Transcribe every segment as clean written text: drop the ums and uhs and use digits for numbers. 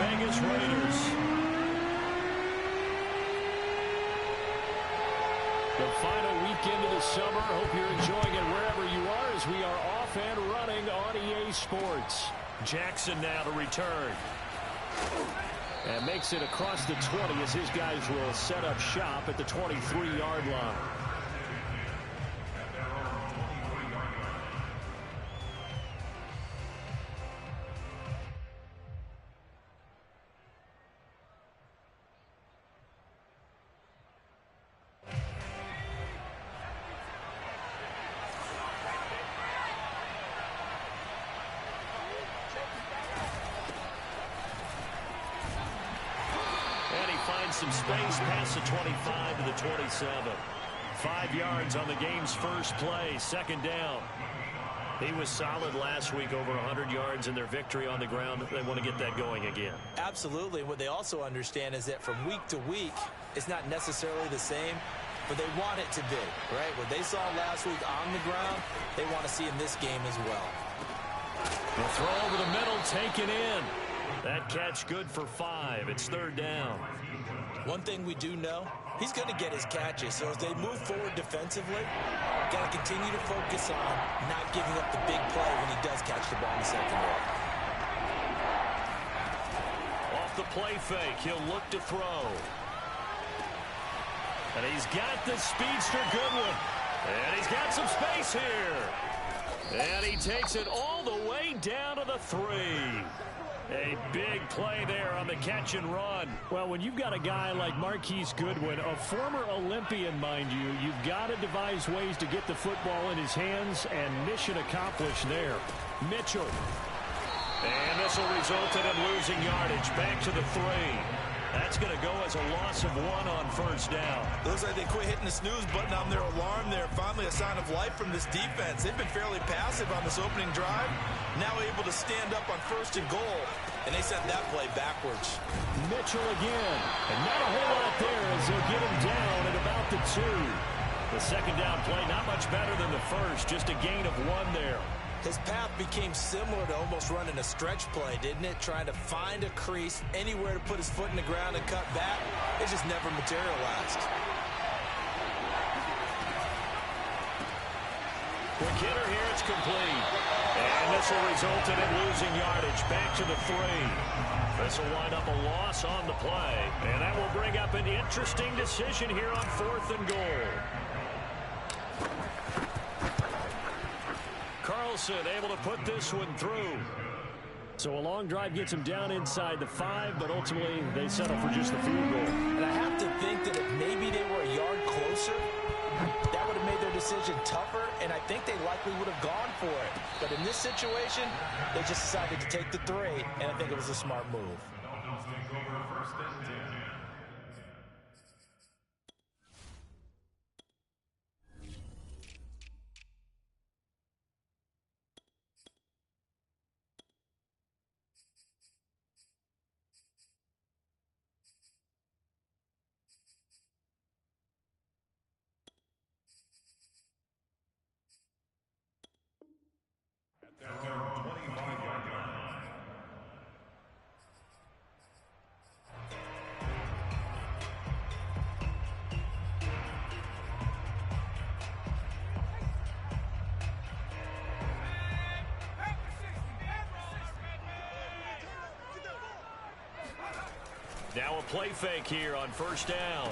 Vegas Raiders. The final weekend of the summer. Hope you're enjoying it wherever you are as we are off and running on EA Sports. Jackson now to return. And makes it across the 20 as his guys will set up shop at the 23-yard line. Some space past the 25 to the 27. 5 yards on the game's first play. Second down. He was solid last week, over 100 yards in their victory on the ground. They want to get that going again. Absolutely. What they also understand is that from week to week, it's not necessarily the same, but they want it to be, right? What they saw last week on the ground, they want to see in this game as well. The throw over the middle, taken in. That catch good for 5. It's third down. One thing we do know, he's going to get his catches. So as they move forward defensively, got to continue to focus on not giving up the big play when he does catch the ball in the secondary. Off the play fake, he'll look to throw. And he's got the speedster Goodwin. And he's got some space here. And he takes it all the way down to the 3. A big play there on the catch and run. Well, when you've got a guy like Marquise Goodwin, a former Olympian, mind you, you've got to devise ways to get the football in his hands, and mission accomplished there. Mitchell. And this will result in him losing yardage. Back to the 3. That's going to go as a loss of 1 on first down. Looks like they quit hitting the snooze button on their alarm there. Finally a sign of life from this defense. They've been fairly passive on this opening drive. Now able to stand up on first and goal. And they sent that play backwards. Mitchell again. And not a whole lot there as they'll get him down at about the 2. The second down play not much better than the first. Just a gain of 1 there. His path became similar to almost running a stretch play, didn't it? Trying to find a crease, anywhere to put his foot in the ground and cut back. It just never materialized. Quick hitter here, it's complete. And this will result in him losing yardage. Back to the 3. This will wind up a loss on the play. And that will bring up an interesting decision here on 4th and goal. Carlson able to put this one through. So a long drive gets him down inside the 5, but ultimately they settle for just the field goal. And I have to think that if maybe they were a yard closer, that would have made their decision tougher, and I think they likely would have gone for it. But in this situation, they just decided to take the 3, and I think it was a smart move. Now a play fake here on first down.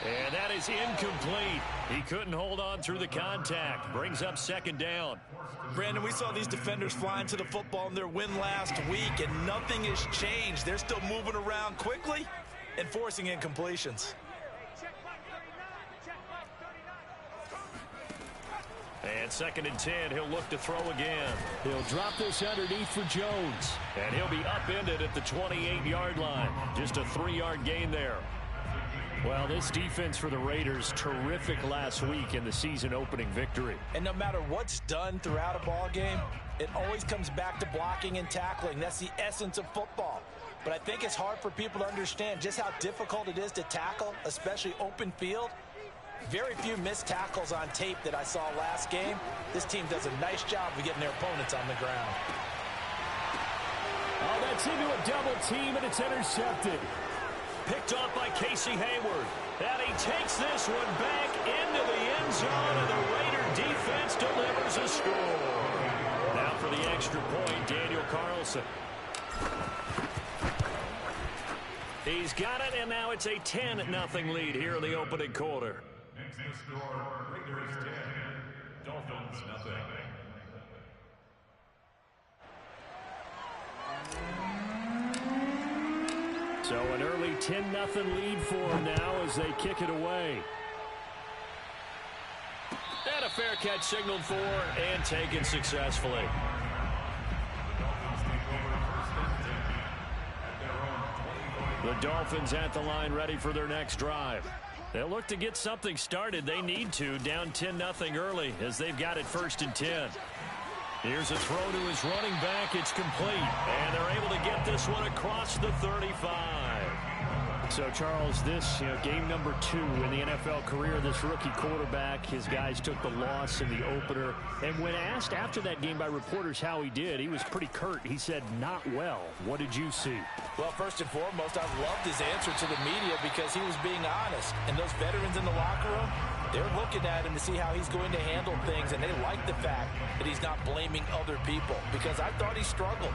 And that is incomplete. He couldn't hold on through the contact. Brings up second down. Brandon, we saw these defenders flying to the football in their win last week, and nothing has changed. They're still moving around quickly and forcing incompletions. And 2nd and 10, he'll look to throw again. He'll drop this underneath for Jones. And he'll be upended at the 28-yard line. Just a 3-yard gain there. Well, this defense for the Raiders, terrific last week in the season-opening victory. And no matter what's done throughout a ball game, it always comes back to blocking and tackling. That's the essence of football. But I think it's hard for people to understand just how difficult it is to tackle, especially open field. Very few missed tackles on tape that I saw last game. This team does a nice job of getting their opponents on the ground. Oh, that Gets into a double team, and it's intercepted. Picked off by Casey Hayward. And he takes this one back into the end zone, and the Raider defense delivers a score. Now for the extra point, Daniel Carlson. He's got it, and now it's a 10-0 lead here in the opening quarter. Next to score, Raiders 10, Dolphins nothing. So an early 10-0 lead for them now as they kick it away. And a fair catch signaled for and taken successfully. The Dolphins at the line ready for their next drive. They'll look to get something started. They need to, down 10-0 early as they've got it 1st and 10. Here's a throw to his running back. It's complete. And they're able to get this one across the 35. So, Charles, this game number 2 in the NFL career, this rookie quarterback, his guys took the loss in the opener. And when asked after that game by reporters how he did, he was pretty curt. He said, not well. What did you see? Well, first and foremost, I loved his answer to the media because he was being honest. And those veterans in the locker room, they're looking at him to see how he's going to handle things, and they like the fact that he's not blaming other people because I thought he struggled.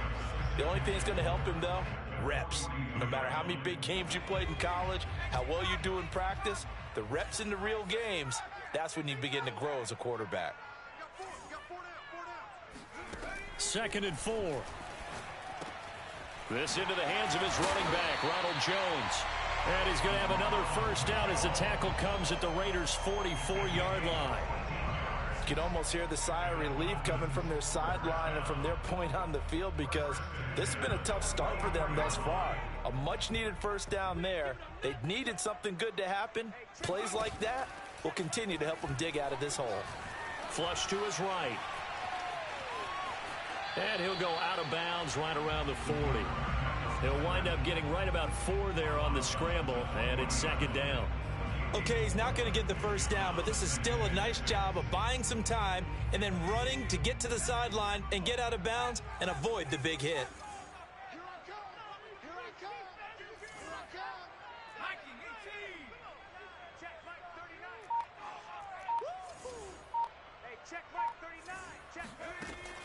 The only thing that's going to help him, though, reps. No matter how many big games you played in college, how well you do in practice, the reps in the real games, that's when you begin to grow as a quarterback. 2nd and 4. This into the hands of his running back, Ronald Jones. And he's going to have another first down as the tackle comes at the Raiders' 44-yard line. You can almost hear the sigh of relief coming from their sideline and from their point on the field because this has been a tough start for them thus far. A much-needed first down there. They needed something good to happen. Plays like that will continue to help them dig out of this hole. Flush to his right. And he'll go out of bounds right around the 40. He'll wind up getting right about 4 there on the scramble, and it's 2nd down. Okay, he's not going to get the first down, but this is still a nice job of buying some time and then running to get to the sideline and get out of bounds and avoid the big hit.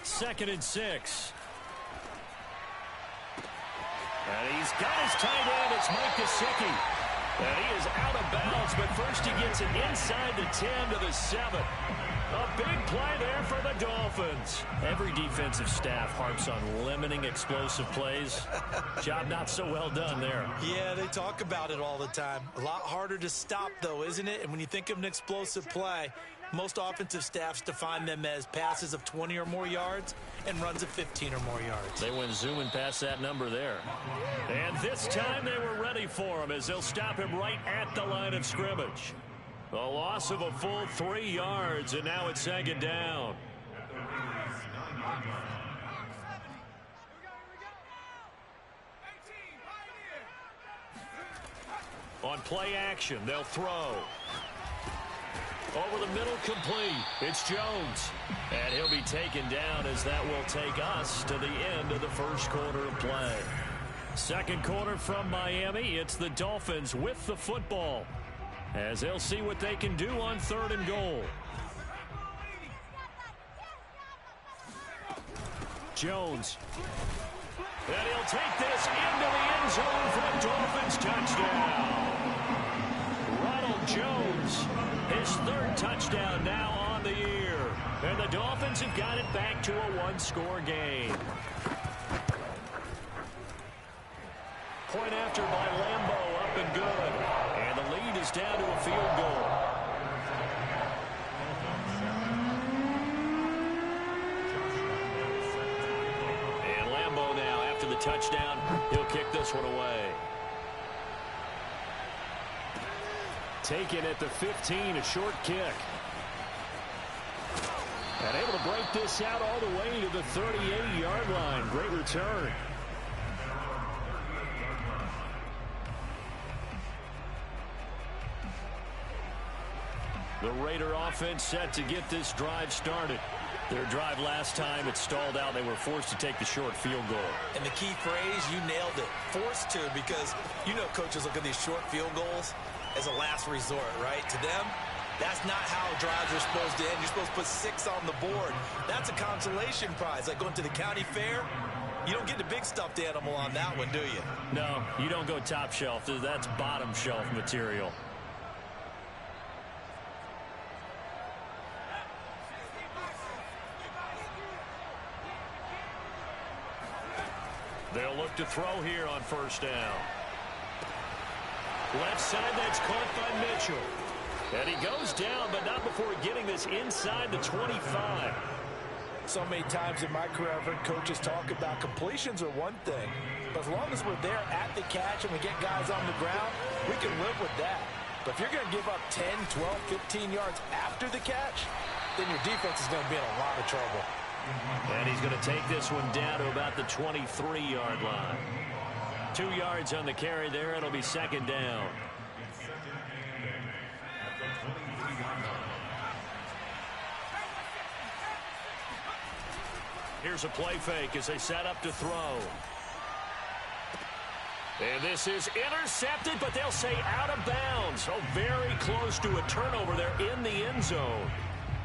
Second and 6. And he's got his tight end. It's Mike Gesicki. And he is out of bounds, but first he gets it inside the 10 to the 7. A big play there for the Dolphins. Every defensive staff harps on limiting explosive plays. Job not so well done there. Yeah, they talk about it all the time. A lot harder to stop, though, isn't it? And when you think of an explosive play, most offensive staffs define them as passes of 20 or more yards and runs of 15 or more yards. They went zooming past that number there. And this time they were ready for him as they'll stop him right at the line of scrimmage. A loss of a full 3 yards, and now it's 2nd down. On play action, they'll throw. Over the middle, complete. It's Jones. And he'll be taken down as that will take us to the end of the first quarter of play. Second quarter from Miami. It's the Dolphins with the football as they'll see what they can do on 3rd and goal. Jones. And he'll take this into the end zone for a Dolphins touchdown. Ronald Jones, his 3rd touchdown now on the year. And the Dolphins have got it back to a 1-score game. Point after by Lambeau, up and good. And the lead is down to a field goal. And Lambeau now, after the touchdown, he'll kick this one away. Taken at the 15, a short kick. And able to break this out all the way to the 38-yard line. Great return. The Raider offense set to get this drive started. Their drive last time, it stalled out. They were forced to take the short field goal. And the key phrase, you nailed it, forced to, because you know coaches look at these short field goals as a last resort, right? To them, that's not how drives are supposed to end. You're supposed to put 6 on the board. That's a consolation prize, like going to the county fair. You don't get the big stuffed animal on that one, do you? No, you don't go top shelf. That's bottom shelf material. They'll look to throw here on first down. Left side, that's caught by Mitchell. And he goes down, but not before getting this inside the 25. So many times in my career, I've heard coaches talk about completions are one thing, but as long as we're there at the catch and we get guys on the ground, we can live with that. But if you're going to give up 10, 12, 15 yards after the catch, then your defense is going to be in a lot of trouble. And he's going to take this one down to about the 23-yard line. 2 yards on the carry there. It'll be second down. Here's a play fake as they set up to throw. And this is intercepted, but they'll say out of bounds. Oh, very close to a turnover there in the end zone.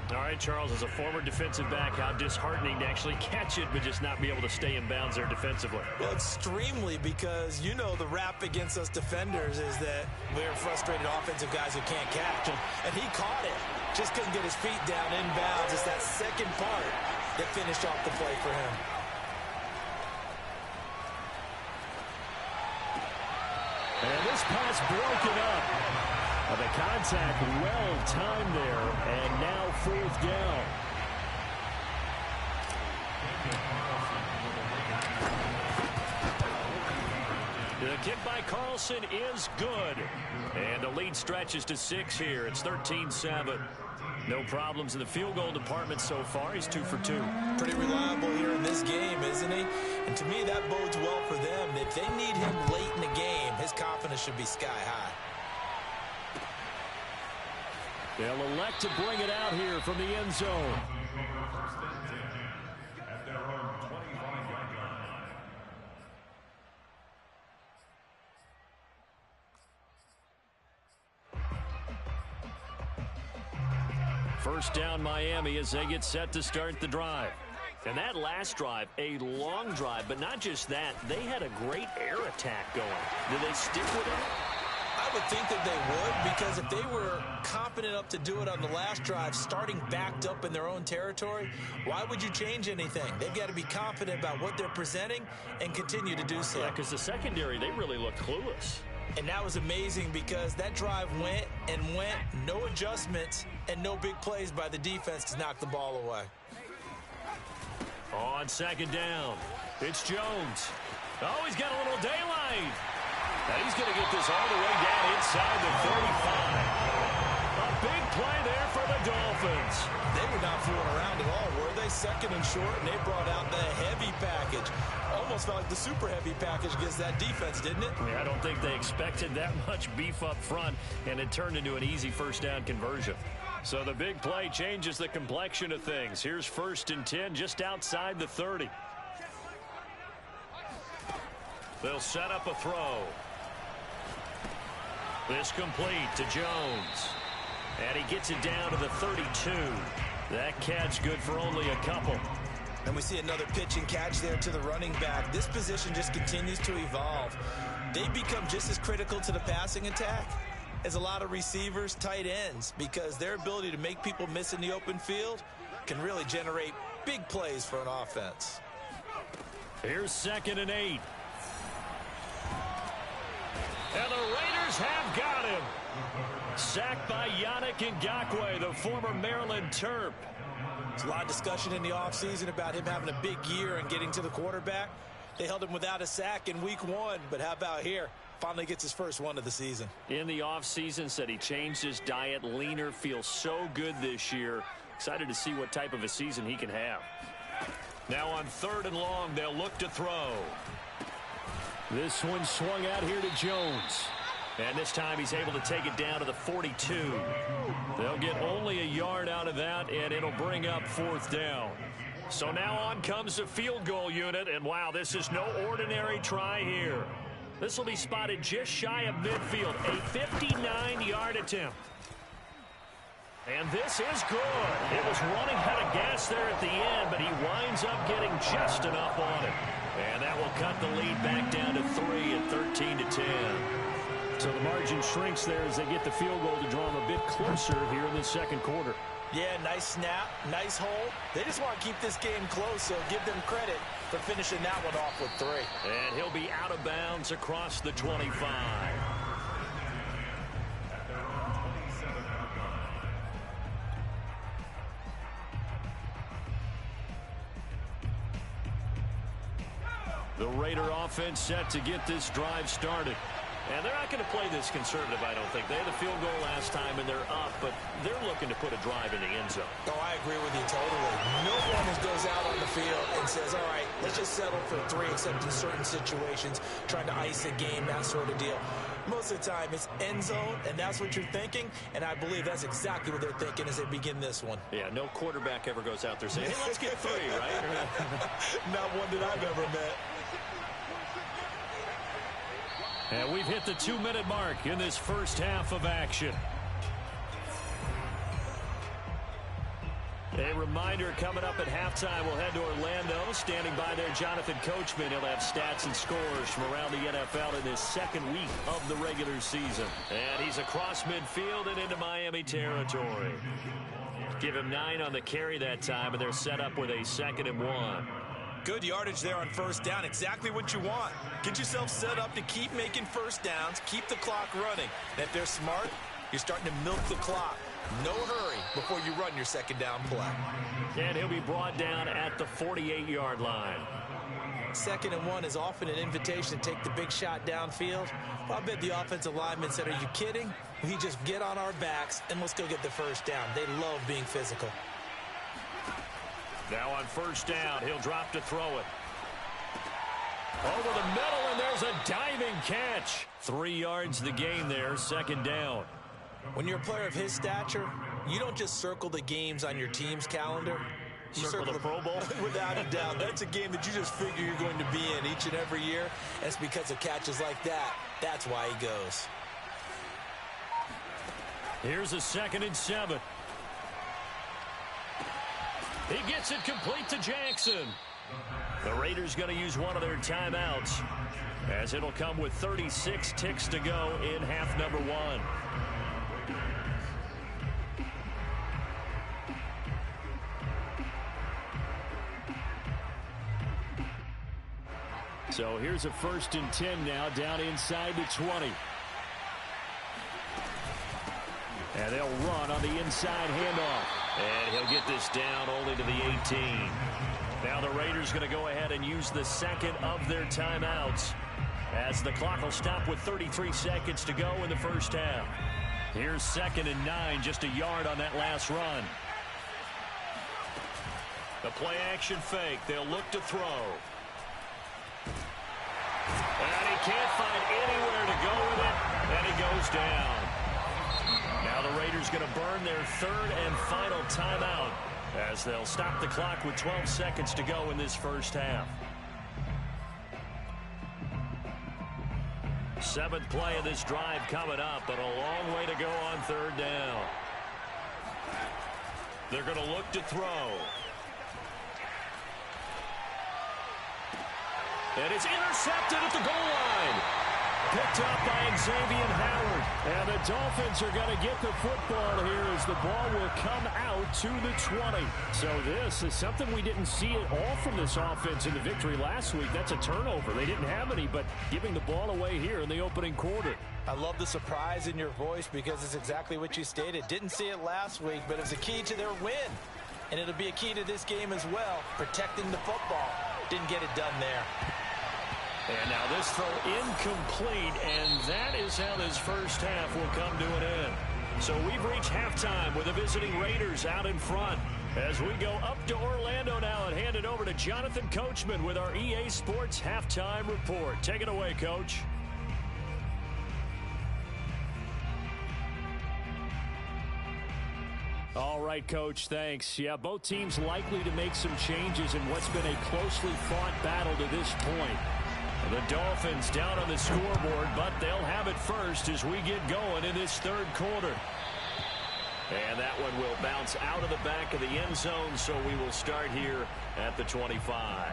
All right, Charles, as a former defensive back, how disheartening to actually catch it, but just not be able to stay in bounds there defensively. Well, extremely, because you know the rap against us defenders is that we're frustrated offensive guys who can't catch. And he caught it. Just couldn't get his feet down in bounds. It's that second part that finished off the play for him. And this pass broken up. The contact well timed there, and now fourth down. The kick by Carlson is good. And the lead stretches to 6 here. It's 13-7. No problems in the field goal department so far. He's 2 for 2. Pretty reliable here in this game, isn't he? And to me, that bodes well for them. If they need him late in the game, his confidence should be sky high. They'll elect to bring it out here from the end zone. First down Miami as they get set to start the drive. And that last drive, a long drive, but not just that, they had a great air attack going. Did they stick with it? I would think that they would, because if they were confident enough to do it on the last drive, starting backed up in their own territory, why would you change anything? They've got to be confident about what they're presenting and continue to do so. Yeah, because the secondary, they really looked clueless. And that was amazing because that drive went and went, no adjustments, and no big plays by the defense to knock the ball away. On second down, it's Jones. Oh, he's got a little daylight. Now he's going to get this all the way down inside the 35. A big play there for the Dolphins. They were not fooling around at all, were they? Second and short, and they brought out the heavy package. Almost felt like the super heavy package against that defense, didn't it? Yeah, I don't think they expected that much beef up front, and it turned into an easy first down conversion. So the big play changes the complexion of things. Here's 1st and 10 just outside the 30. They'll set up a throw. This complete to Jones. And he gets it down to the 32. That catch good for only a couple. And we see another pitch and catch there to the running back. This position just continues to evolve. They become just as critical to the passing attack as a lot of receivers, tight ends, because their ability to make people miss in the open field can really generate big plays for an offense. Here's 2nd and 8. And the Raiders have got him. Sacked by Yannick Ngakoue, the former Maryland Terp. There's a lot of discussion in the offseason about him having a big year and getting to the quarterback. They held him without a sack in week 1, but how about here? Finally gets his first one of the season. In the offseason, said he changed his diet, leaner, feels so good this year. Excited to see what type of a season he can have. Now on 3rd and long, they'll look to throw. This one swung out here to Jones. And this time he's able to take it down to the 42. They'll get only a yard out of that, and it'll bring up 4th down. So now on comes the field goal unit, and wow, this is no ordinary try here. This will be spotted just shy of midfield, a 59-yard attempt. And this is good. It was running out of gas there at the end, but he winds up getting just enough on it. And that will cut the lead back down to 3 at 13-10. So the margin shrinks there as they get the field goal to draw them a bit closer here in the second quarter. Yeah, nice snap, nice hold. They just want to keep this game close, so give them credit for finishing that one off with 3. And he'll be out of bounds across the 25. The Raider offense set to get this drive started. And they're not going to play this conservative, I don't think. They had the field goal last time, and they're up, but they're looking to put a drive in the end zone. Oh, I agree with you totally. No one goes out on the field and says, all right, let's just settle for 3, except in certain situations, trying to ice a game, that sort of deal. Most of the time, it's end zone, and that's what you're thinking, and I believe that's exactly what they're thinking as they begin this one. Yeah, no quarterback ever goes out there saying, hey, let's get 3, right? Not one that I've ever met. And we've hit the 2-minute mark in this first half of action. A reminder coming up at halftime, we'll head to Orlando. Standing by there, Jonathan Coachman. He'll have stats and scores from around the NFL in his second week of the regular season. And he's across midfield and into Miami territory. Give him 9 on the carry that time, and they're set up with a 2nd and 1. Good yardage there on first down. Exactly what you want. Get yourself set up to keep making first downs, keep the clock running. And if they're smart, you're starting to milk the clock. No hurry before you run your second down play. And he'll be brought down at the 48-yard line. 2nd and 1 is often an invitation to take the big shot downfield. Well, I bet the offensive lineman said, are you kidding? We just get on our backs and let's go get the first down. They love being physical. Now on first down, he'll drop to throw it. Over the middle, and there's a diving catch. 3 yards the gain there, 2nd down. When you're a player of his stature, you don't just circle the games on your team's calendar. You circle the Pro Bowl? Without a doubt. That's a game that you just figure you're going to be in each and every year. And it's because of catches like that. That's why he goes. Here's a 2nd and 7. He gets it complete to Jackson. The Raiders going to use one of their timeouts, as it'll come with 36 ticks to go in half number 1. So here's a 1st and 10 now, down inside the 20. And they'll run on the inside handoff. And he'll get this down only to the 18. Now the Raiders going to go ahead and use the 2nd of their timeouts, as the clock will stop with 33 seconds to go in the first half. Here's 2nd and 9, just a yard on that last run. The play action fake. They'll look to throw. And he can't find anywhere to go with it, and he goes down. Now the Raiders going to burn their 3rd and final timeout, as they'll stop the clock with 12 seconds to go in this first half. 7th play of this drive coming up, but a long way to go on 3rd down. They're going to look to throw. And it's intercepted at the goal line. Picked up by Xavier Howard. And the Dolphins are going to get the football here as the ball will come out to the 20. So this is something we didn't see at all from this offense in the victory last week. That's a turnover. They didn't have any, but giving the ball away here in the opening quarter. I love the surprise in your voice because it's exactly what you stated. Didn't see it last week, but it was a key to their win. And it'll be a key to this game as well, protecting the football. Didn't get it done there. And now this throw incomplete, and that is how this first half will come to an end. So we've reached halftime with the visiting Raiders out in front. As we go up to Orlando now and hand it over to Jonathan Coachman with our EA Sports Halftime Report. Take it away, Coach. right, Coach. Thanks. Yeah, both teams likely to make some changes in what's been a closely fought battle to this point. The Dolphins down on the scoreboard, but they'll have it first as we get going in this third quarter. And that one will bounce out of the back of the end zone, so we will start here at the 25.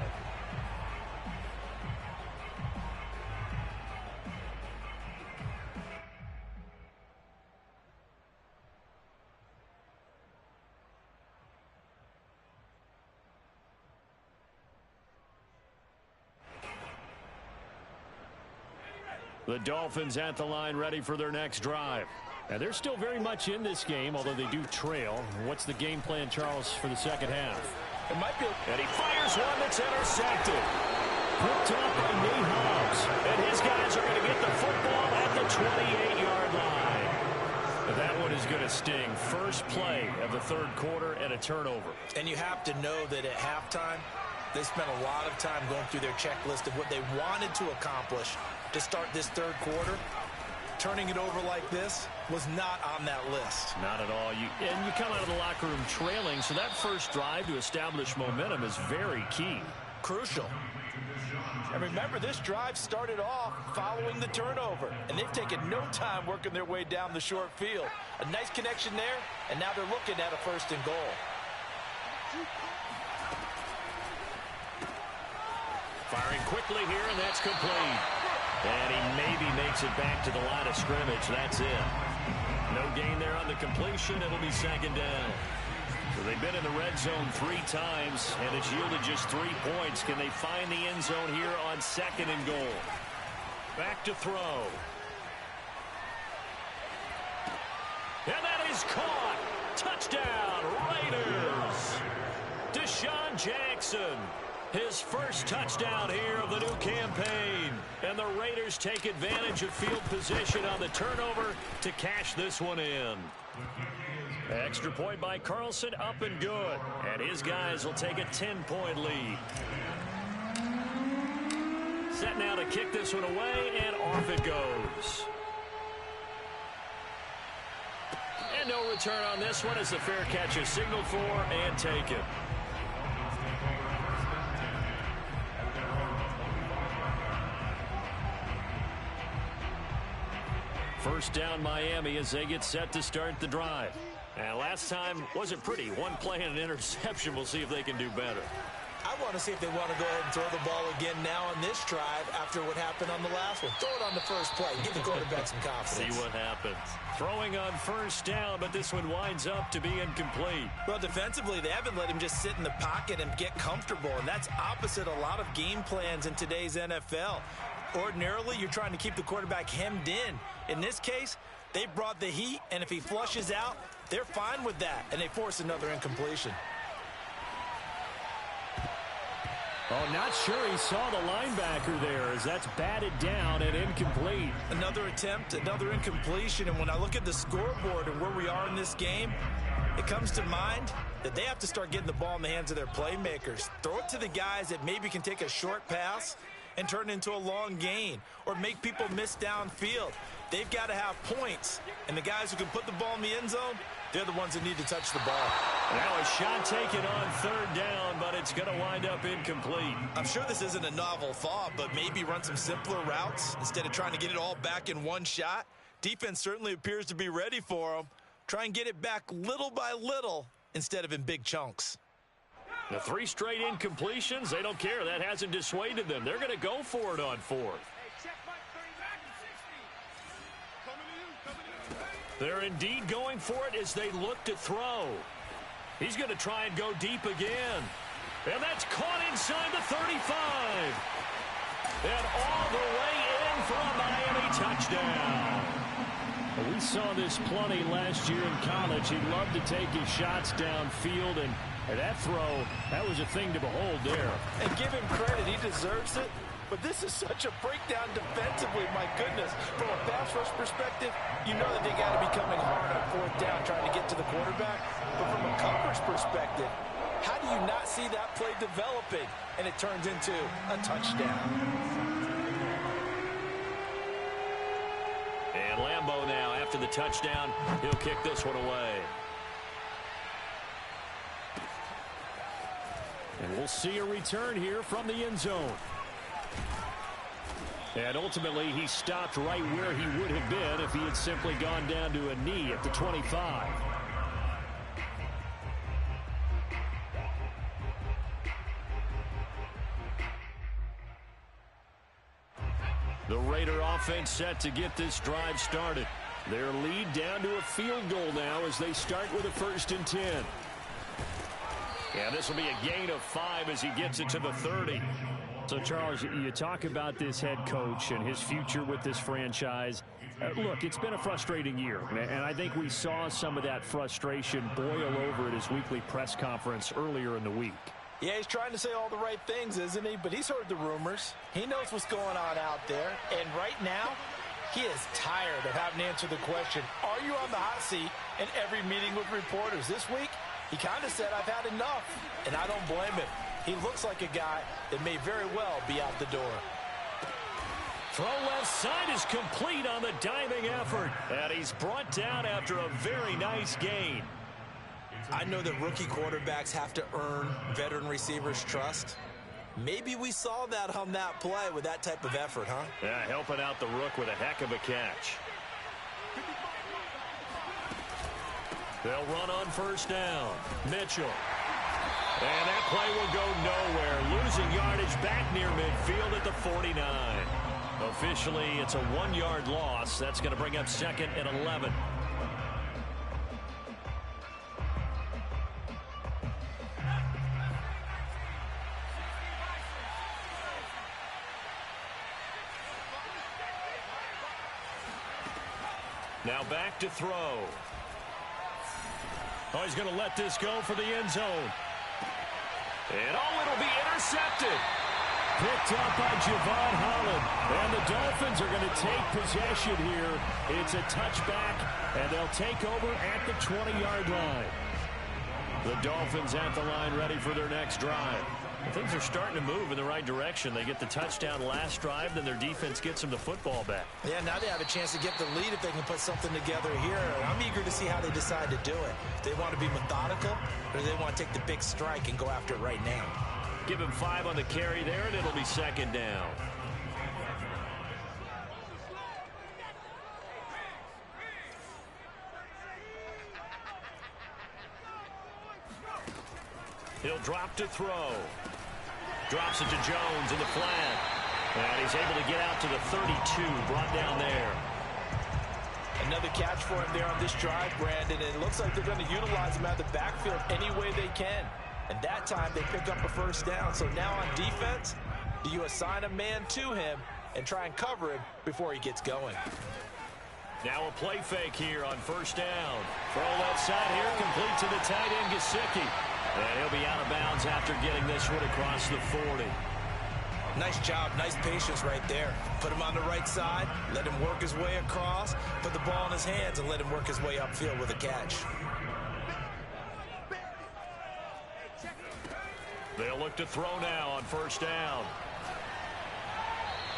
The Dolphins at the line ready for their next drive. Now, they're still very much in this game, although they do trail. What's the game plan, Charles, for the second half? It might be. And he fires one that's intercepted. Picked up by Nate Hobbs. And his guys are going to get the football at the 28-yard line. That one is going to sting. First play of the third quarter and a turnover. And you have to know that at halftime, they spent a lot of time going through their checklist of what they wanted to accomplish to start this third quarter. Turning it over like this was not on that list. Not at all. And you come out of the locker room trailing, so that first drive to establish momentum is very key. Crucial. And remember, this drive started off following the turnover, and they've taken no time working their way down the short field. A nice connection there, and now they're looking at a first and goal. Firing quickly here, and that's complete. And he maybe makes it back to the line of scrimmage. That's it. No gain there on the completion. It'll be second down. So they've been in the red zone 3 times, and it's yielded just 3 points. Can they find the end zone here on second and goal? Back to throw. And that is caught. Touchdown, Raiders. Deshaun Jackson. His first touchdown here of the new campaign. And the Raiders take advantage of field position on the turnover to cash this one in. Extra point by Carlson, up and good. And his guys will take a 10-point lead. Set now to kick this one away, and off it goes. And no return on this one as the fair catch is signaled for and taken. First down Miami as they get set to start the drive. And last time wasn't pretty. One play and an interception. We'll see if they can do better. I want to see if they want to go ahead and throw the ball again now on this drive after what happened on the last one. Throw it on the first play. Give the quarterback some confidence. See what happens. Throwing on first down, but this one winds up to be incomplete. Well, defensively, they haven't let him just sit in the pocket and get comfortable, and that's opposite a lot of game plans in today's NFL. Ordinarily, you're trying to keep the quarterback hemmed in. In this case, they brought the heat, and if he flushes out, they're fine with that, and they force another incompletion. Oh, not sure he saw the linebacker there as that's batted down and incomplete. Another attempt, another incompletion, and when I look at the scoreboard and where we are in this game, it comes to mind that they have to start getting the ball in the hands of their playmakers. Throw it to the guys that maybe can take a short pass and turn it into a long gain or make people miss downfield. They've got to have points, and the guys who can put the ball in the end zone, they're the ones that need to touch the ball. Now a shot taken on third down, but it's going to wind up incomplete. I'm sure this isn't a novel thought, but maybe run some simpler routes instead of trying to get it all back in one shot. Defense certainly appears to be ready for them. Try and get it back little by little instead of in big chunks. The 3 straight incompletions, they don't care. That hasn't dissuaded them. They're going to go for it on fourth. They're indeed going for it as they look to throw. He's going to try and go deep again. And that's caught inside the 35. And all the way in for a Miami touchdown. We saw this plenty last year in college. He loved to take his shots downfield, and that throw, that was a thing to behold there. And give him credit, he deserves it. But this is such a breakdown defensively, my goodness. From a pass rush perspective, you know that they got to be coming hard on fourth down trying to get to the quarterback. But from a coverage perspective, how do you not see that play developing and it turns into a touchdown? And Lambeau now, after the touchdown, he'll kick this one away. And we'll see a return here from the end zone. And ultimately, he stopped right where he would have been if he had simply gone down to a knee at the 25. The Raider offense set to get this drive started. Their lead down to a field goal now as they start with a 1st and 10. And this will be a gain of 5 as he gets it to the 30. So, Charles, you talk about this head coach and his future with this franchise. Look, it's been a frustrating year, and I think we saw some of that frustration boil over at his weekly press conference earlier in the week. Yeah, he's trying to say all the right things, isn't he? But he's heard the rumors. He knows what's going on out there. And right now, he is tired of having to answer the question, are you on the hot seat in every meeting with reporters? This week, he kind of said, I've had enough. And I don't blame him. He looks like a guy that may very well be out the door. Throw left side is complete on the diving effort. And he's brought down after a very nice gain. I know that rookie quarterbacks have to earn veteran receivers' trust. Maybe we saw that on that play with that type of effort, huh? Yeah, helping out the rook with a heck of a catch. They'll run on 1st down. Mitchell. And that play will go nowhere. Losing yardage back near midfield at the 49. Officially, it's a 1-yard loss. That's going to bring up 2nd and 11. Now back to throw. Oh, he's going to let this go for the end zone. And it'll be intercepted. Picked up by Javon Holland. And the Dolphins are going to take possession here. It's a touchback, and they'll take over at the 20-yard line. The Dolphins at the line ready for their next drive. Things are starting to move in the right direction. They get the touchdown last drive, then their defense gets them the football back. Yeah, now they have a chance to get the lead if they can put something together here. I'm eager to see how they decide to do it. Do they want to be methodical, or do they want to take the big strike and go after it right now? Give him 5 on the carry there, and it'll be 2nd down. He'll drop to throw. Drops it to Jones in the flat. And he's able to get out to the 32, brought down there. Another catch for him there on this drive, Brandon. And it looks like they're going to utilize him out of the backfield any way they can. And that time they pick up a 1st down. So now on defense, do you assign a man to him and try and cover him before he gets going? Now a play fake here on 1st down. Throw left side here, complete to the tight end, Gesicki. And he'll be out of bounds after getting this one across the 40. Nice job, nice patience right there. Put him on the right side, let him work his way across, put the ball in his hands, and let him work his way upfield with a catch. They'll look to throw now on 1st down.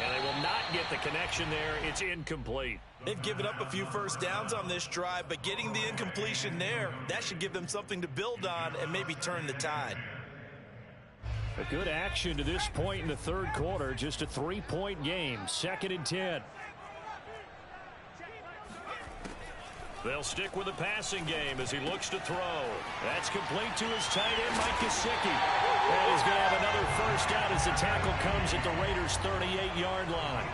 And they will not get the connection there. It's incomplete. They've given up a few 1st downs on this drive, but getting the incompletion there, that should give them something to build on and maybe turn the tide. A good action to this point in the 3rd quarter. Just a 3-point game. 2nd and 10. They'll stick with the passing game as he looks to throw. That's complete to his tight end, Mike Gesicki. And he's going to have another 1st down as the tackle comes at the Raiders' 38-yard line.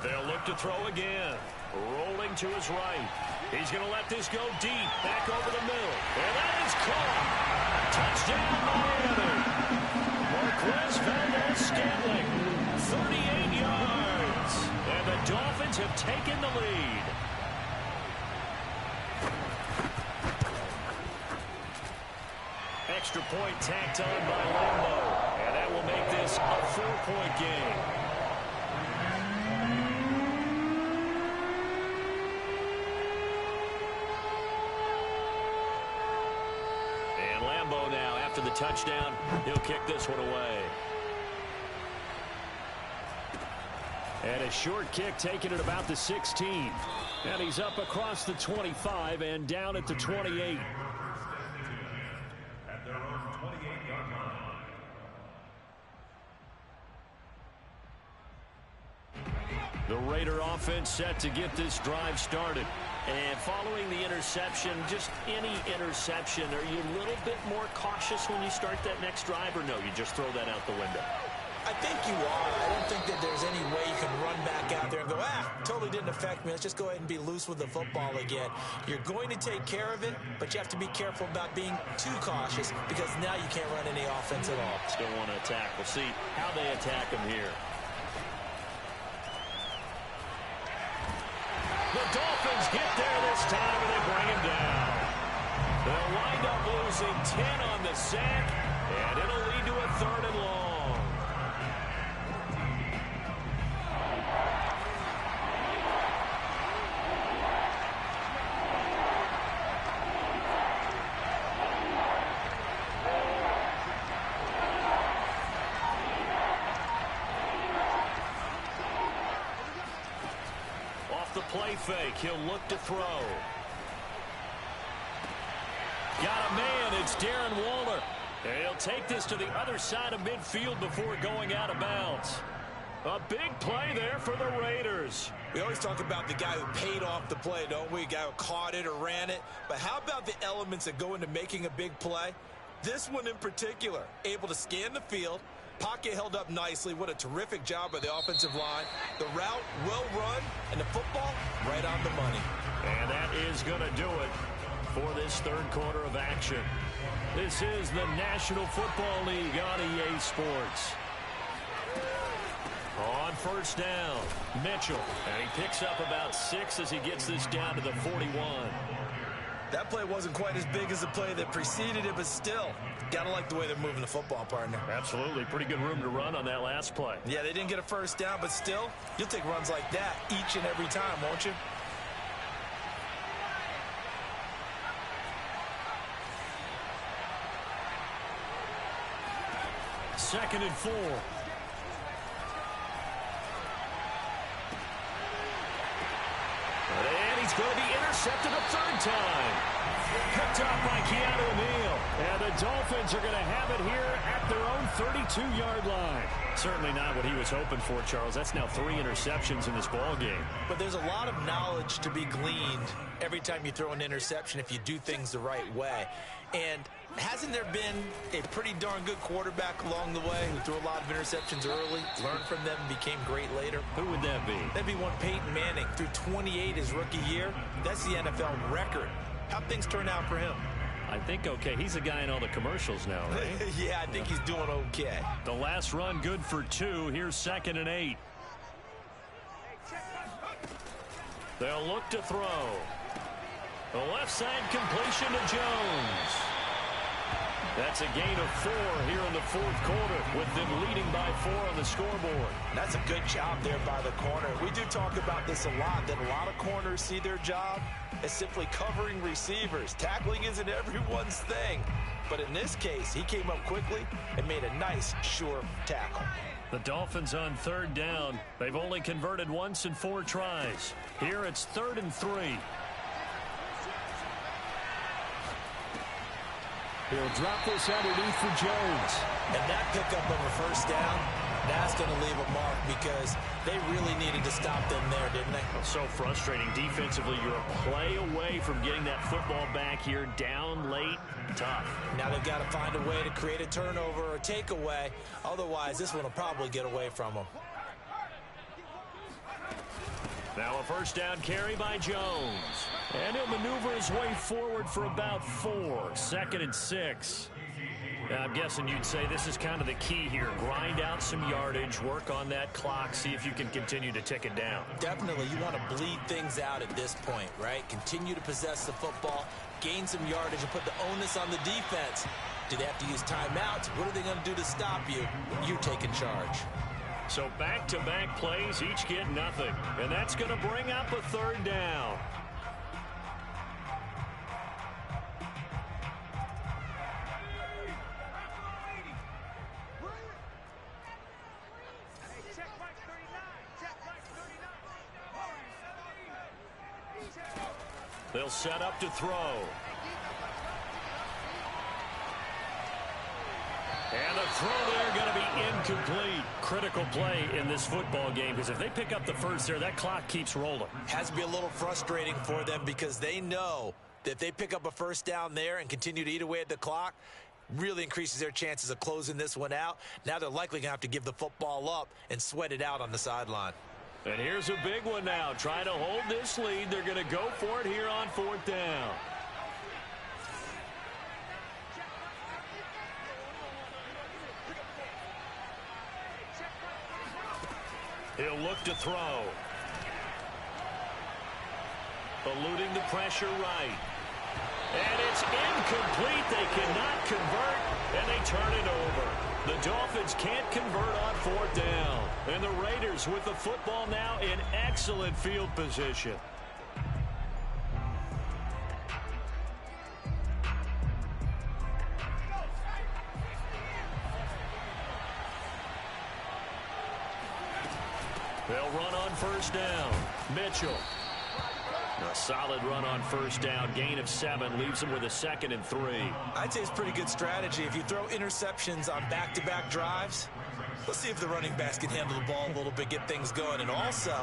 They'll look to throw again. Rolling to his right. He's going to let this go deep. Back over the middle. And that is caught. Touchdown, Miami. Marquez Valdez-Scantling. 38 yards. And the Dolphins have taken the lead. Extra point tacked on by Lambo. And that will make this a 4-point game. Now, after the touchdown, he'll kick this one away. And a short kick taken at about the 16. And he's up across the 25 and down at the 28. At their own 28-yard line. The Raider offense set to get this drive started. And following the interception, just any interception, are you a little bit more cautious when you start that next drive, or no, you just throw that out the window? I think you are. I don't think that there's any way you can run back out there and go, totally didn't affect me. Let's just go ahead and be loose with the football again. You're going to take care of it, but you have to be careful about being too cautious because now you can't run any offense at all. Still want to attack. We'll see how they attack him here. The Dolphins get there this time, and they bring him down. They'll wind up losing 10 on the sack, and it'll lead to a 3rd and long. The play fake. He'll look to throw. Got a man. It's Darren Waller. And he'll take this to the other side of midfield before going out of bounds. A big play there for the Raiders. We always talk about the guy who paid off the play, don't we? A guy who caught it or ran it. But how about the elements that go into making a big play? This one in particular, able to scan the field. Pocket held up nicely. What a terrific job by the offensive line. The route well run, and the football right on the money. And that is going to do it for this 3rd quarter of action. This is the National Football League on EA Sports. On 1st down, Mitchell. And he picks up about 6 as he gets this down to the 41. That play wasn't quite as big as the play that preceded it, but still, gotta like the way they're moving the football, partner. Absolutely. Pretty good room to run on that last play. Yeah, they didn't get a 1st down, but still, you'll take runs like that each and every time, won't you? Second and 4. And he's going to be intercepted a 3rd time. Picked up by Keanu Neal. And the Dolphins are going to have it here at their own 32-yard line. Certainly not what he was hoping for, Charles. That's now 3 interceptions in this ball game. But there's a lot of knowledge to be gleaned every time you throw an interception if you do things the right way. And hasn't there been a pretty darn good quarterback along the way who threw a lot of interceptions early, learned from them, and became great later? Who would that be? That'd be one Peyton Manning. Threw 28 his rookie year. That's the NFL record. How'd things turn out for him? I think okay. He's a guy in all the commercials now, right? Yeah, I think he's doing okay. The last run good for 2. Here's 2nd and 8. They'll look to throw. The left side completion to Jones. That's a gain of 4 here in the 4th quarter with them leading by 4 on the scoreboard. That's a good job there by the corner. We do talk about this a lot, that a lot of corners see their job as simply covering receivers. Tackling isn't everyone's thing. But in this case, he came up quickly and made a nice, sure tackle. The Dolphins on 3rd down. They've only converted once in 4 tries. Here it's 3rd and 3. He'll drop this underneath for Jones. And that pickup of a 1st down, that's going to leave a mark because they really needed to stop them there, didn't they? So frustrating defensively. You're a play away from getting that football back here, down late, tough. Now they've got to find a way to create a turnover or takeaway. Otherwise, this one will probably get away from them. Now a 1st down carry by Jones. And he'll maneuver his way forward for about 4. 2nd and 6. I'm guessing you'd say this is kind of the key here. Grind out some yardage, work on that clock, see if you can continue to tick it down. Definitely. You want to bleed things out at this point, right? Continue to possess the football, gain some yardage, and put the onus on the defense. Do they have to use timeouts? What are they going to do to stop you? You're taking charge. So back-to-back plays, each get nothing. And that's going to bring up a 3rd down. They'll set up to throw. And the throw there going to be incomplete. Critical play in this football game, because if they pick up the first there, that clock keeps rolling. Has to be a little frustrating for them, because they know that if they pick up a first down there and continue to eat away at the clock, really increases their chances of closing this one out. Now they're likely going to have to give the football up and sweat it out on the sideline. And here's a big one now. Trying to hold this lead. They're going to go for it here on 4th down. He'll look to throw. Eluding the pressure right. And it's incomplete. They cannot convert, and they turn it over. The Dolphins can't convert on 4th down. And the Raiders with the football now in excellent field position. They'll run on 1st down. Mitchell. A solid run on 1st down. Gain of 7 leaves him with a 2nd and 3. I'd say it's pretty good strategy. If you throw interceptions on back-to-back drives, let's see if the running backs can handle the ball a little bit, get things going. And also,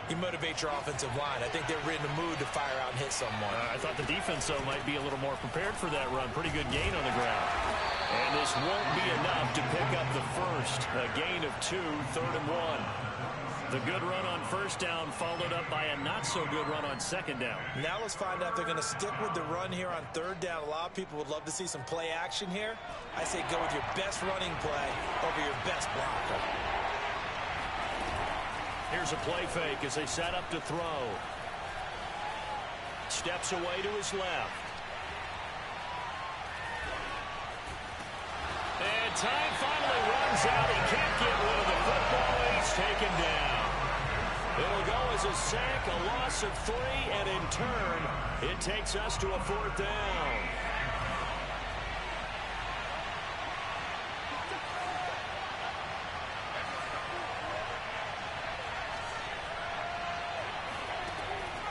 you motivate your offensive line. I think they're in the mood to fire out and hit someone. I thought the defense, though, might be a little more prepared for that run. Pretty good gain on the ground. And this won't be enough to pick up the first. A gain of 2, 3rd and 1. The good run on 1st down followed up by a not-so-good run on 2nd down. Now let's find out if they're going to stick with the run here on 3rd down. A lot of people would love to see some play action here. I say go with your best running play over your best blocker. Here's a play fake as they set up to throw. Steps away to his left. And time finally runs out. He can't get rid of the football, and he's taken down. It'll go as a sack, a loss of 3, and in turn, it takes us to a 4th down.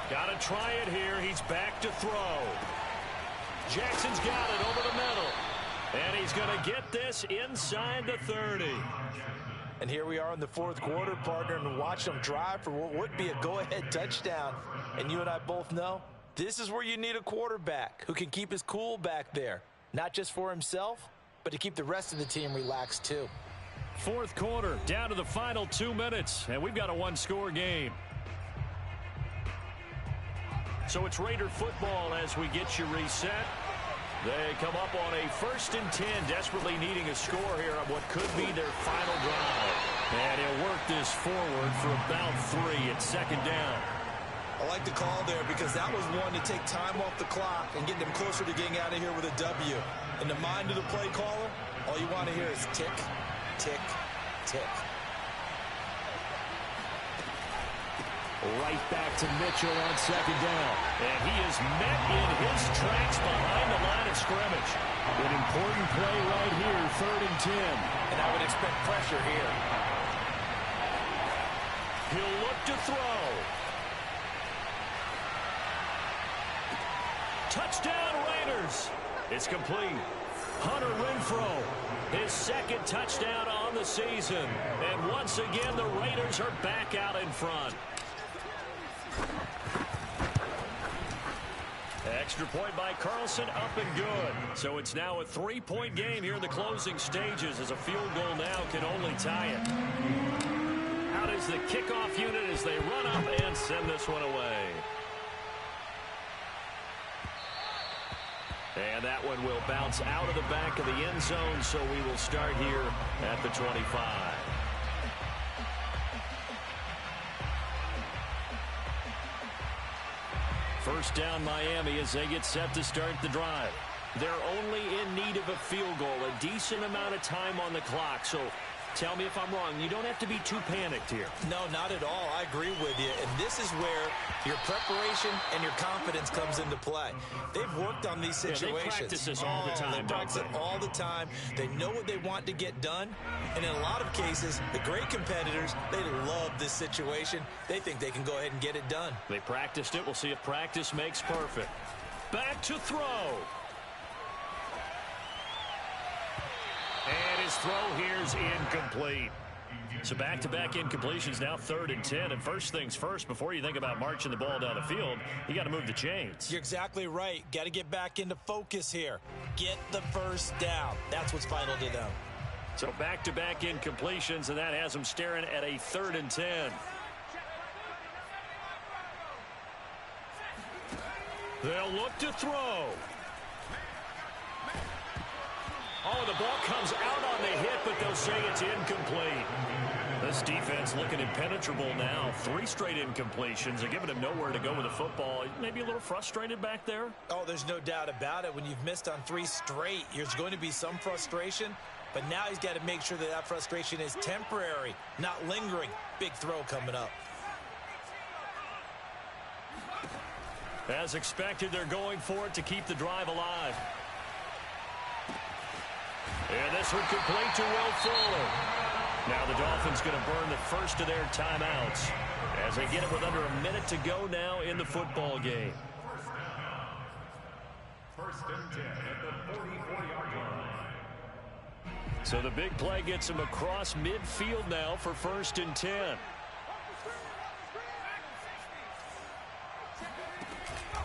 Got to try it here. He's back to throw. Jackson's got it over the middle. And he's going to get this inside the 30. And here we are in the 4th quarter, partner, and watch them drive for what would be a go-ahead touchdown. And you and I both know this is where you need a quarterback who can keep his cool back there. Not just for himself, but to keep the rest of the team relaxed too. 4th quarter, down to the final 2 minutes, and we've got a 1-score game. So it's Raider football as we get you reset. They come up on a 1st and 10, desperately needing a score here on what could be their final drive. And he'll work this forward for about 3 at 2nd down. I like the call there because that was one to take time off the clock and get them closer to getting out of here with a W. In the mind of the play caller, all you want to hear is tick, tick, tick. Right back to Mitchell on 2nd down. And he is met in his tracks behind the line of scrimmage. An important play right here, 3rd and 10. And I would expect pressure here. He'll look to throw. Touchdown Raiders. It's complete. Hunter Renfrow, his 2nd touchdown on the season. And once again, the Raiders are back out in front. Extra point by Carlson, up and good. So it's now a 3-point game here in the closing stages, as a field goal now can only tie it. Out is the kickoff unit as they run up and send this one away. And that one will bounce out of the back of the end zone, so we will start here at the 25. First down Miami as they get set to start the drive. They're only in need of a field goal, a decent amount of time on the clock. So Tell me if I'm wrong. You don't have to be too panicked here. No, not at all. I agree with you. And this is where your preparation and your confidence comes into play. They've worked on these situations. They practice this all the time. They practice it all the time. They know what they want to get done. And in a lot of cases, the great competitors, they love this situation. They think they can go ahead and get it done. They practiced it. We'll see if practice makes perfect. Back to throw. And his throw here's incomplete. So back-to-back incompletions, now 3rd and 10. And first things first, before you think about marching the ball down the field, you got to move the chains. You're exactly right. Got to get back into focus here. Get the first down. That's what's vital to them. So back-to-back incompletions, and that has them staring at a 3rd and 10. They'll look to throw. Oh, the ball comes out on the hit, but they'll say it's incomplete. This defense looking impenetrable now. 3 straight incompletions. They're giving him nowhere to go with the football. Maybe a little frustrated back there? Oh, there's no doubt about it. When you've missed on 3 straight, there's going to be some frustration. But now he's got to make sure that that frustration is temporary, not lingering. Big throw coming up. As expected, they're going for it to keep the drive alive. And this one complete to Will Fuller. Now the Dolphins going to burn the first of their timeouts as they get it with under a minute to go now in the football game. First and 10 at the 44-yard line. So the big play gets him across midfield now for 1st and 10.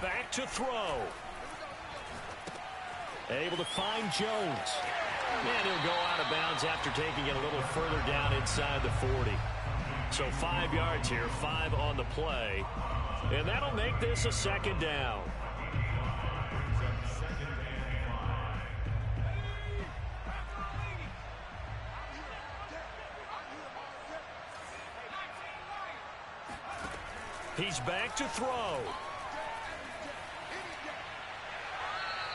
Back to throw. Able to find Jones. And he'll go out of bounds after taking it a little further down inside the 40. So 5 yards here, 5 on the play. And that'll make this a 2nd down. He's back to throw.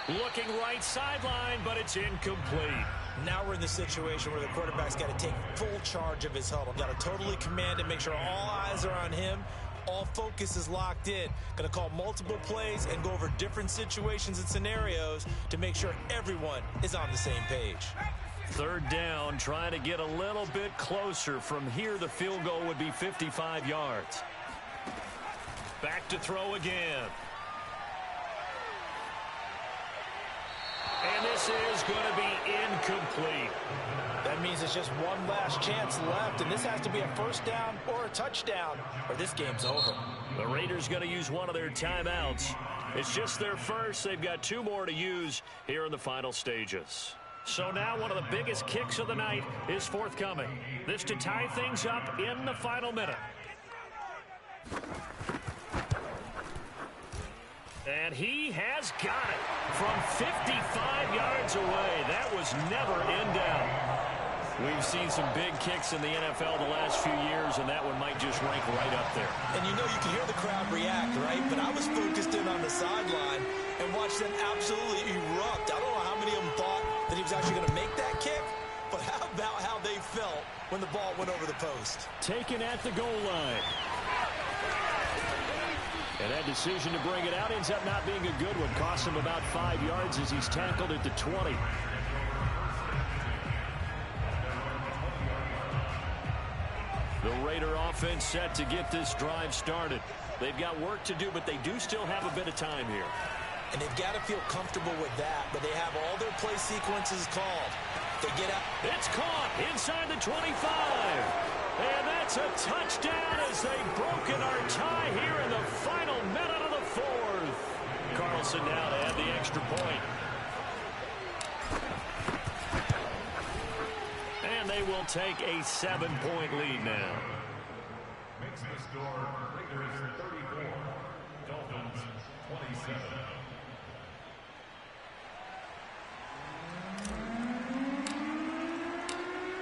Looking right sideline, but it's incomplete. Now we're in the situation where the quarterback's got to take full charge of his huddle. Got to totally command it, make sure all eyes are on him. All focus is locked in. Going to call multiple plays and go over different situations and scenarios to make sure everyone is on the same page. 3rd down, trying to get a little bit closer. From here, the field goal would be 55 yards. Back to throw again. And this is going to be incomplete. That means it's just one last chance left, and this has to be a 1st down or a touchdown, or this game's over. The Raiders going to use one of their timeouts. It's just their first. They've got 2 more to use here in the final stages. So now one of the biggest kicks of the night is forthcoming. This to tie things up in the final minute. And he has got it from 55 yards away. That was never in doubt. We've seen some big kicks in the NFL the last few years, and that one might just rank right up there. And you know, you can hear the crowd react, right? But I was focused in on the sideline and watched them absolutely erupt. I don't know how many of them thought that he was actually going to make that kick, but how about how they felt when the ball went over the post? Taken at the goal line. And that decision to bring it out ends up not being a good one. Costs him about 5 yards as he's tackled at the 20. The Raider offense set to get this drive started. They've got work to do, but they do still have a bit of time here. And they've got to feel comfortable with that, but they have all their play sequences called. They get out. It's caught inside the 25. And that's a touchdown as they've broken our tie here in the final minute of the 4th. Carlson now to add the extra point. And they will take a 7-point lead now. Makes the score Raiders 34, Dolphins 27.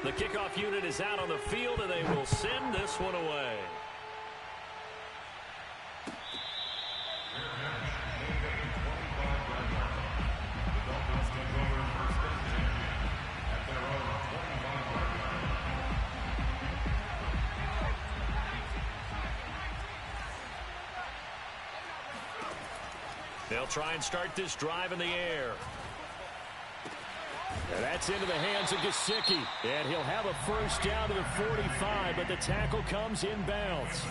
The kickoff unit is out on the field, and they will send this one away. They'll try and start this drive in the air. And that's into the hands of Gesicki. And he'll have a first down to the 45, but the tackle comes inbounds.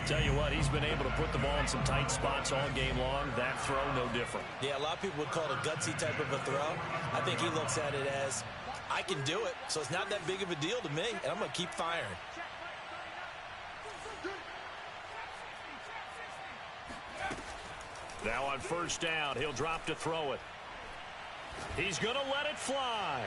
Tell you what, he's been able to put the ball in some tight spots all game long. That throw, no different. Yeah, a lot of people would call it a gutsy type of a throw. I think he looks at it as, I can do it, so it's not that big of a deal to me, and I'm going to keep firing. Now on first down, he'll drop to throw it. He's going to let it fly.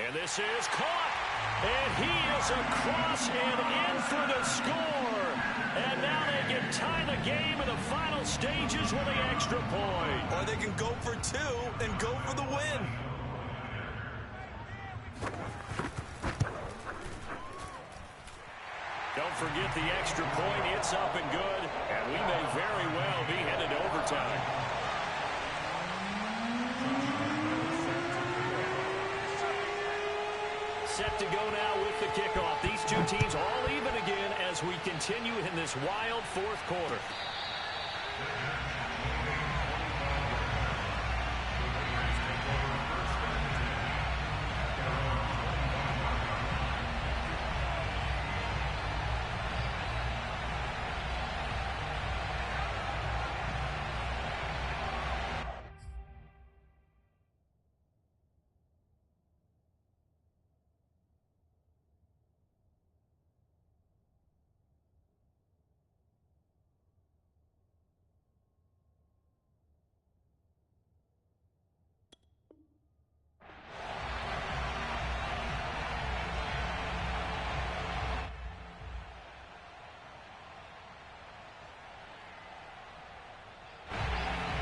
And this is caught. And he is across and in for the score. And now they can tie the game in the final stages with the extra point. Or they can go for two and go for the win. Don't forget the extra point. It's up and good. And we may very well be headed to overtime. Set to go now with the kickoff. These two teams all even again as we continue in this wild fourth quarter.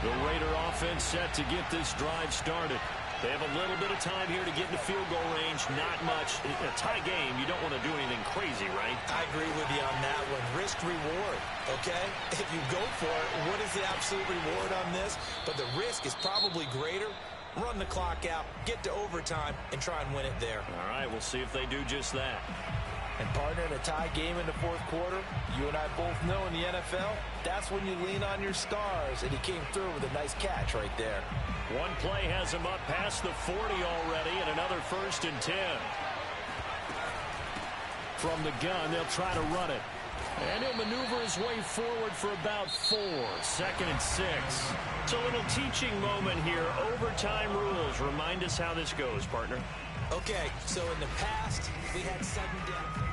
The Raider offense set to get this drive started. They have a little bit of time here to get into field goal range. Not much. In a tie game, you don't want to do anything crazy, right? I agree with you on that one. Risk reward, okay? If you go for it, what is the absolute reward on this? But the risk is probably greater. Run the clock out, get to overtime, and try and win it there. All right, we'll see if they do just that. And partner, in a tie game in the fourth quarter, you and I both know in the NFL, that's when you lean on your stars. And he came through with a nice catch right there. One play has him up past the 40 already, and another 1st and 10. From the gun, they'll try to run it. And he'll maneuver his way forward for about 4. 2nd and 6. It's a little teaching moment here. Overtime rules. Remind us how this goes, partner. Okay, so in the past, we had 7 down.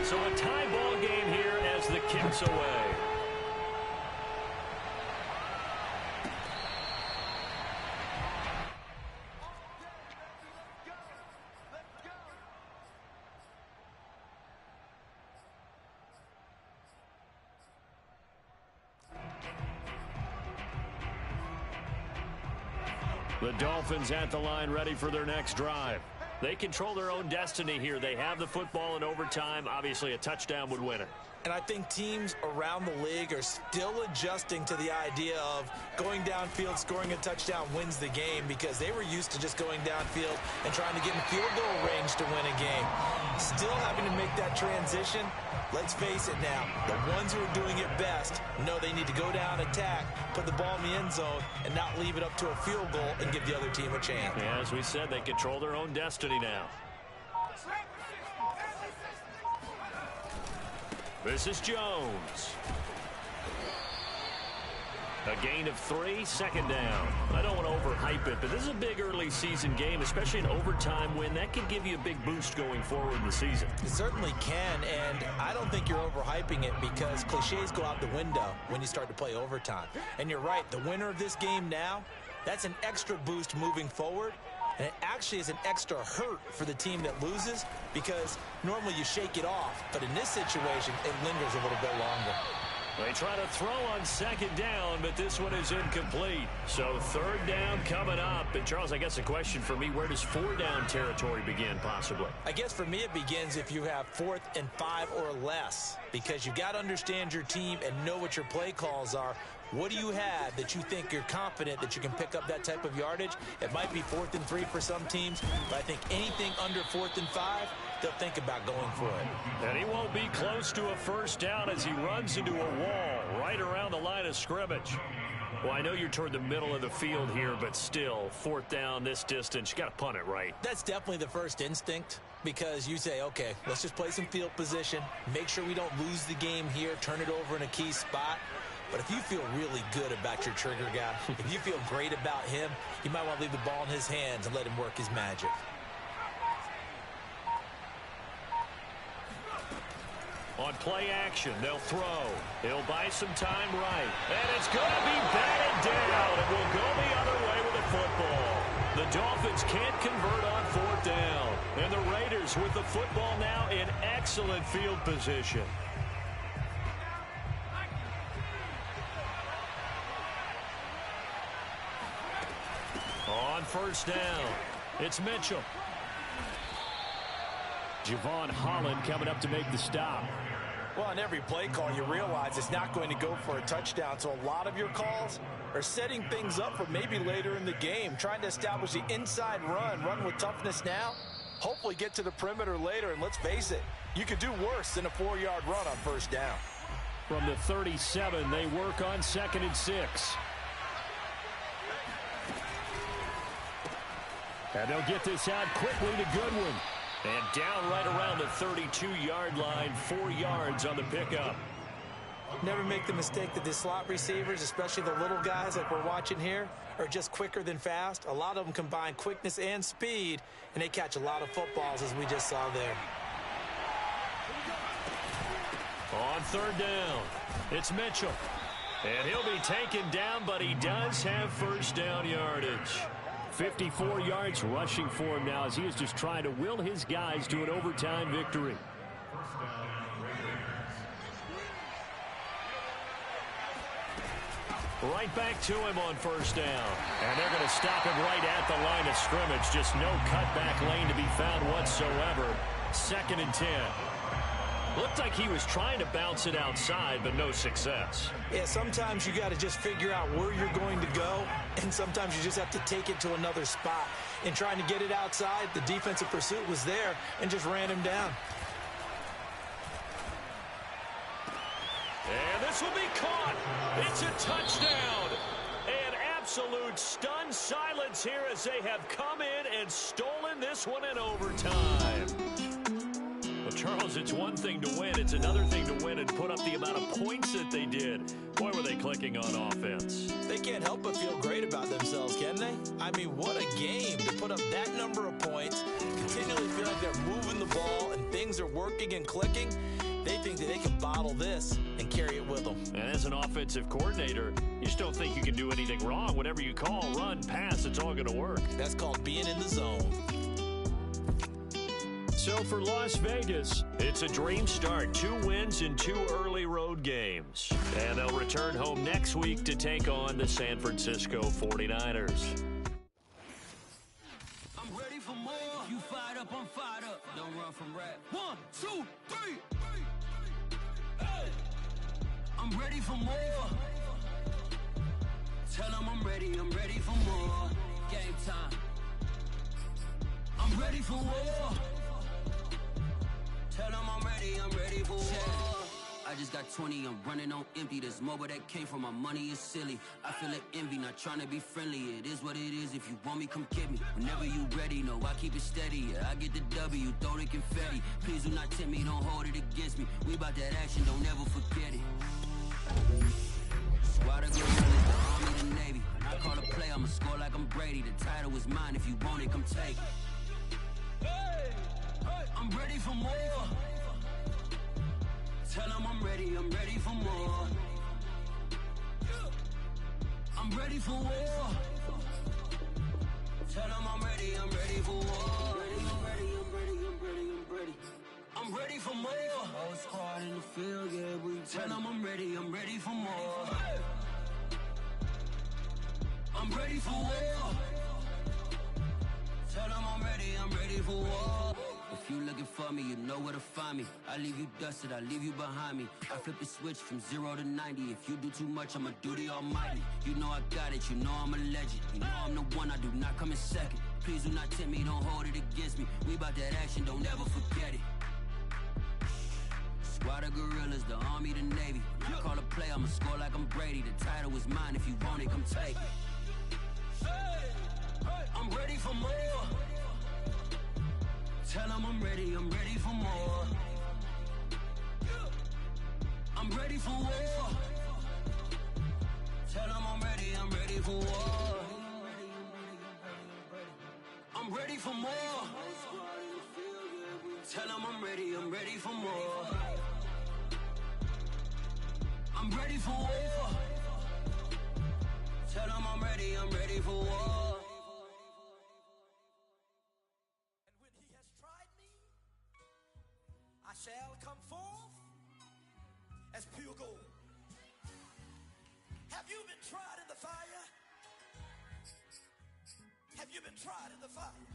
So a tie ball game here as the kick's away. The Dolphins at the line ready for their next drive. They control their own destiny here. They have the football in overtime. Obviously, a touchdown would win it. And I think teams around the league are still adjusting to the idea of going downfield, scoring a touchdown wins the game, because they were used to just going downfield and trying to get in field goal range to win a game. Still having to make that transition. Let's face it now, the ones who are doing it best know they need to go down, attack, put the ball in the end zone, and not leave it up to a field goal and give the other team a chance. Yeah, as we said, they control their own destiny now. This is Jones. A gain of 3, 2nd down. I don't want to overhype it, but this is a big early season game, especially an overtime win. That could give you a big boost going forward in the season. It certainly can, and I don't think you're overhyping it, because cliches go out the window when you start to play overtime. And you're right, the winner of this game now, that's an extra boost moving forward. And it actually is an extra hurt for the team that loses, because normally you shake it off. But in this situation, it lingers a little bit longer. They try to throw on 2nd down, but this one is incomplete. So 3rd down coming up. And, Charles, I guess a question for me, where does 4-down territory begin possibly? I guess for me it begins if you have 4th and 5 or less, because you've got to understand your team and know what your play calls are What do you have that you think you're confident that you can pick up that type of yardage? It might be 4th and 3 for some teams, but I think anything under 4th and 5, they'll think about going for it. And he won't be close to a first down as he runs into a wall right around the line of scrimmage. Well, I know you're toward the middle of the field here, but still, 4th down this distance, you got to punt it right. That's definitely the first instinct, because you say, okay, let's just play some field position, make sure we don't lose the game here, turn it over in a key spot. But if you feel really good about your trigger guy, if you feel great about him, you might want to leave the ball in his hands and let him work his magic. On play action, they'll throw. He'll buy some time right. And it's going to be batted down. It will go the other way with the football. The Dolphins can't convert on 4th down. And the Raiders with the football now in excellent field position. On 1st down, it's Mitchell. Javon Holland coming up to make the stop. Well, on every play call, you realize it's not going to go for a touchdown. So a lot of your calls are setting things up for maybe later in the game, trying to establish the inside run with toughness now, hopefully get to the perimeter later. And let's face it, you could do worse than a 4-yard run on 1st down. From the 37, they work on 2nd and 6. And they'll get this out quickly to Goodwin. And down right around the 32-yard line, 4 yards on the pickup. Never make the mistake that the slot receivers, especially the little guys like we're watching here, are just quicker than fast. A lot of them combine quickness and speed, and they catch a lot of footballs, as we just saw there. On 3rd down, it's Mitchell. And he'll be taken down, but he does have 1st down yardage. 54 yards rushing for him now as he is just trying to will his guys to an overtime victory. Right back to him on 1st down. And they're going to stop him right at the line of scrimmage. Just no cutback lane to be found whatsoever. 2nd and 10. Looked like he was trying to bounce it outside, but no success. Yeah, sometimes you got to just figure out where you're going to go, and sometimes you just have to take it to another spot. In trying to get it outside, the defensive pursuit was there and just ran him down. And this will be caught. It's a touchdown. An absolute stunned silence here as they have come in and stolen this one in overtime. Well, Charles, it's one thing to win. It's another thing to win and put up the amount of points that they did. Boy, were they clicking on offense. They can't help but feel great about themselves, can they? I mean, what a game to put up that number of points, continually feel like they're moving the ball and things are working and clicking. They think that they can bottle this and carry it with them. And as an offensive coordinator, you just don't think you can do anything wrong. Whatever you call, run, pass, it's all going to work. That's called being in the zone. So for Las Vegas, it's a dream start. 2 wins in 2 early road games. And they'll return home next week to take on the San Francisco 49ers. I'm ready for more. You fired up, I'm fired up. Don't run from rap. 1, 2, 3. Hey. I'm ready for more. Tell them I'm ready for more. Game time. I'm ready for war. Tell them I'm ready for war. I just got 20, I'm running on empty. This mobile that came from my money is silly. I feel like envy, not trying to be friendly. It is what it is, if you want me, come get me. Whenever you ready, no, I keep it steady. Yeah, I get the W, throw the confetti. Please do not tempt me, don't hold it against me. We about that action, don't ever forget it. Squad of gorillas, the army, the navy. When I call a play, I'ma score like I'm Brady. The title is mine, if you want it, come take it. Hey, I'm ready for more. Tell them I'm ready for more. I'm ready for war. Tell them I'm ready for war. I'm ready for more. Whole squad in the field, yeah, we tell them I'm ready for more. I'm ready for war. Tell them I'm ready for war. If you looking for me, you know where to find me. I leave you dusted, I leave you behind me. I flip the switch from 0 to 90. If you do too much, I'ma do the almighty. You know I got it, you know I'm a legend. You know I'm the one, I do not come in second. Please do not tempt me, don't hold it against me. We about that action, don't ever forget it. Squad of gorillas, the army, the navy. When I call a play, I'ma score like I'm Brady. The title is mine, if you want it, come take it. I'm ready for more. Tell them I'm ready for more. I'm ready for war. Tell them I'm ready for war. I'm ready for more. Tell them I'm ready for more. I'm ready for war. Tell them I'm ready for war. And when he has tried me, I shall come forth as pure gold. Have you been tried in the fire? Have you been tried in the fire?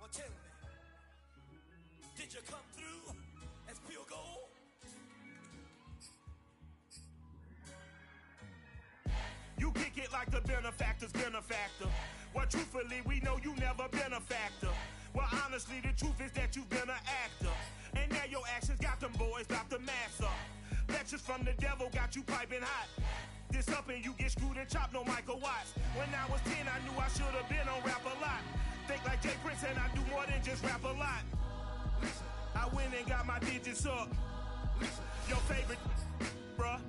Well, tell me, did you come through as pure gold? You kick it like the benefactor's benefactor. Well, truthfully, we know you never been a factor. Well, honestly, the truth is that you've been an actor. And now your actions got them boys got the mask up. Lectures from the devil got you piping hot. This up and you get screwed and chopped, no Michael Watts. When I was 10, I knew I should have been on rap a lot. Think like Jay Prince and I do more than just rap a lot. I went and got my digits up. Your favorite, bruh.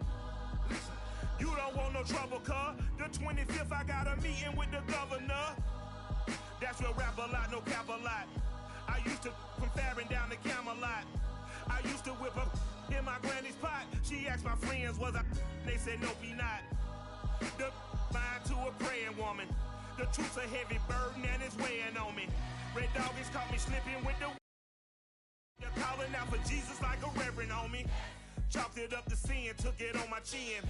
You don't want no trouble, cuz. The 25th, I got a meeting with the governor. That's real rap a lot, no cap a lot. I used to from Farron down to Camelot. I used to whip up in my granny's pot. She asked my friends, was I? They said, nope, he not. The mind to a praying woman. The truth's a heavy burden and it's weighing on me. Red Dog has caught me slipping with the. They're calling out for Jesus like a reverend on me. Chalked it up to sin, took it on my chin.